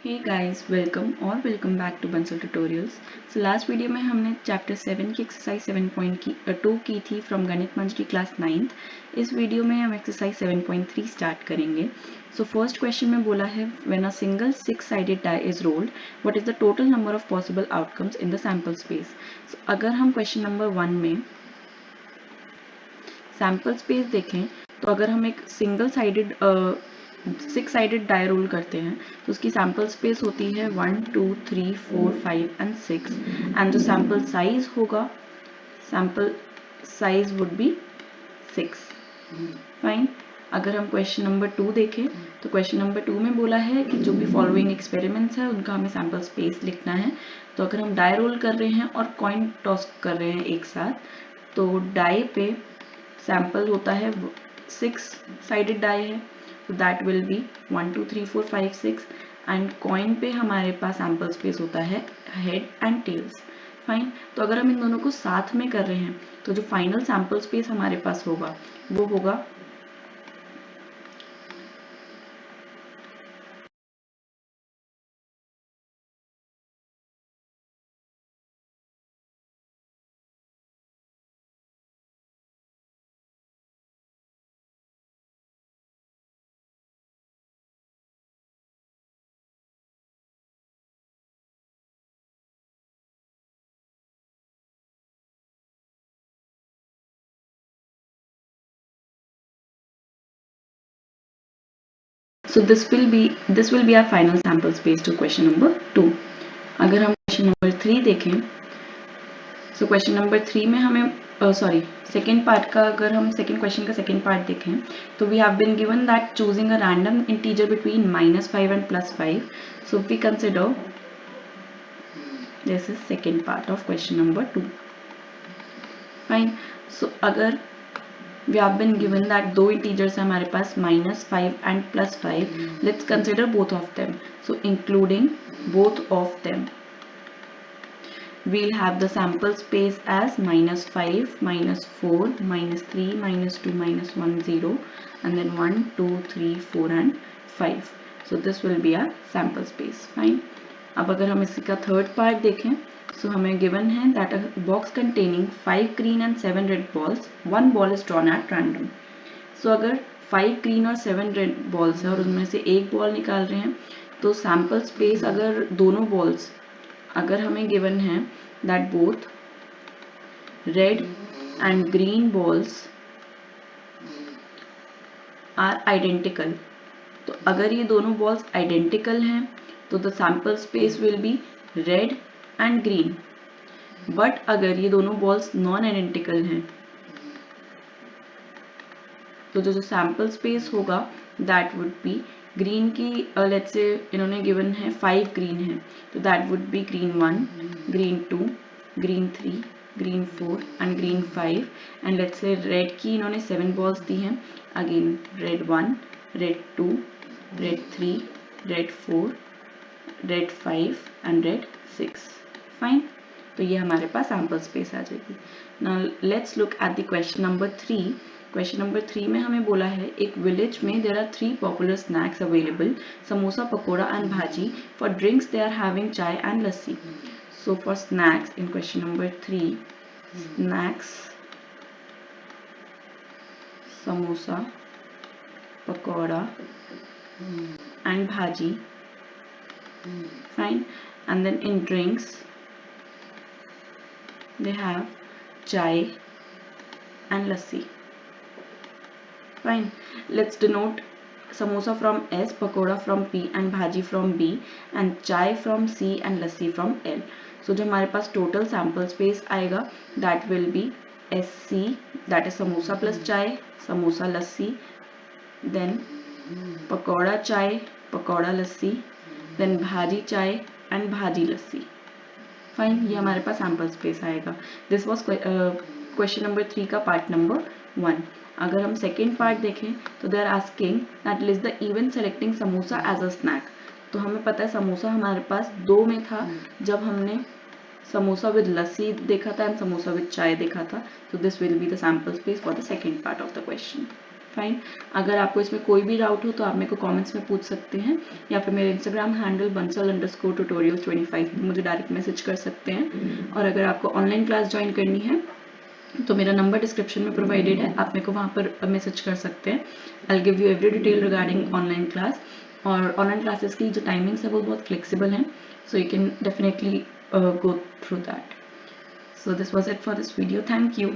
Hey guys, welcome back to Bansal Tutorials. So last video में हमने chapter 7 की exercise 7.2 की थी फ्रॉम गणित मंजरी क्लास 9th. इस वीडियो में हम एक्सरसाइज 7.3 स्टार्ट करेंगे. सो फर्स्ट क्वेश्चन में बोला है when a single 6-sided die is rolled, what is the total number of possible outcomes in the sample space? So अगर हम क्वेश्चन नंबर 1 में सैम्पल स्पेस देखें तो अगर हम एक single sided 6-sided die roll करते हैं तो उसकी सैम्पल स्पेस होती है 1 2 3 4 5 एंड 6 एंड जो सैम्पल साइज होगा sample size would be 6. Fine. अगर हम क्वेश्चन नंबर 2 देखें तो क्वेश्चन नंबर 2 में बोला है कि जो भी फॉलोइंग एक्सपेरिमेंट्स है उनका हमें सैम्पल स्पेस लिखना है. तो अगर हम डाई रोल कर रहे हैं और कॉइन टॉस कर रहे हैं एक साथ तो डाई पे सैम्पल होता है 6-sided डाई है तो that will be 1 2 3 4 5 6 and coin पे हमारे पास सैम्पल स्पेस होता है हेड एंड टेल्स. फाइन. तो अगर हम इन दोनों को साथ में कर रहे हैं तो जो फाइनल सैम्पल स्पेस हमारे पास होगा वो होगा So this will be our final sample space to question number 2. अगर हम क्वेश्चन नंबर 3 देखें so क्वेश्चन नंबर 3 में हमें सेकेंड पार्ट का अगर हम सेकेंड क्वेश्चन का सेकेंड पार्ट देखें तो we have been given that choosing a random integer between -5 and +5. So we consider this is second part of question number 2. Fine. So अगर we have been given that दो integers है हमारे पास -5 and +5. Let's consider both of them. So including both of them, we'll have the sample space as -5, -4, -3, -2, -1, 0 and then 1, 2, 3, 4 and 5. So this will be our sample space. Fine. अब अगर हम इसी का third part देखें so हमें given है that a box containing 5 green and 7 red balls, one ball is drawn at random. So अगर 5 green और 7 red balls है और उनमें से एक बॉल निकाल रहे हैं तो सैम्पल स्पेस अगर दोनों बॉल्स अगर हमें given है that both red and green balls are identical. तो अगर ये दोनों बॉल्स आइडेंटिकल हैं तो the sample space will be red and green. But अगर ये दोनों बॉल्स नॉन आइडेंटिकल हैं तो जो सैम्पल स्पेस होगा दैट वुड बी ग्रीन की लेट्स से इन्होंने गिवन है 5 ग्रीन है तो that would be green 1, green 2, green 3, green 4 and green 5 and let's say red की इन्होंने 7 बॉल्स दी हैं again red 1, red 2, red 3, red 4, red 5 and red 6. Fine. तो ये हमारे पास सैम्पल स्पेस आ जाएगी. Now let's look at the question number 3. Question number 3 में हमें बोला है एक विलेज में there are 3 popular snacks available samosa pakora and bhaji. For drinks they are having chai and lassi. So for snacks in question number 3 snacks samosa pakora and bhaji. Fine. And then in drinks they have chai and lassi. Fine. Let's denote samosa from S, pakoda from P and bhaji from B and chai from C and lassi from L. So जो हमारे पास total sample space आएगा that will be SC, that is samosa plus chai, samosa lassi, then pakora चाय पकौड़ा लस्सी, then भाजी चाय and भाजी लस्सी. Fine. ये हमारे पास सैम्पल स्पेस आएगा. दिस वाज क्वेश्चन नंबर 3 का पार्ट नंबर 1. अगर हम सेकेंड पार्ट देखें तो they are asking that list the event selecting samosa as a snack. तो हमें पता है समोसा हमारे पास 2 में था जब हमने समोसा विद लस्सी देखा था एंड समोसा विद चाय देखा था. तो this will be the sample space for the second part of the question. Fine. अगर आपको इसमें कोई भी डाउट हो तो आप मेरे को कमेंट्स में पूछ सकते हैं, या फिर मेरे इंस्टाग्राम हैंडल bansal_tutorials25 पे मुझे डायरेक्ट मैसेज कर सकते हैं। और अगर आपको ऑनलाइन क्लास ज्वाइन करनी है तो मेरा नंबर डिस्क्रिप्शन में प्रोवाइडेड है, आप मेरे को वहाँ पर मैसेज कर सकते हैं। I give you every detail regarding online class. और ऑनलाइन क्लासेस की जो टाइमिंग्स है वो बहुत फ्लेक्सिबल हैं, so you can definitely go through that. So this was it for this video. Thank you.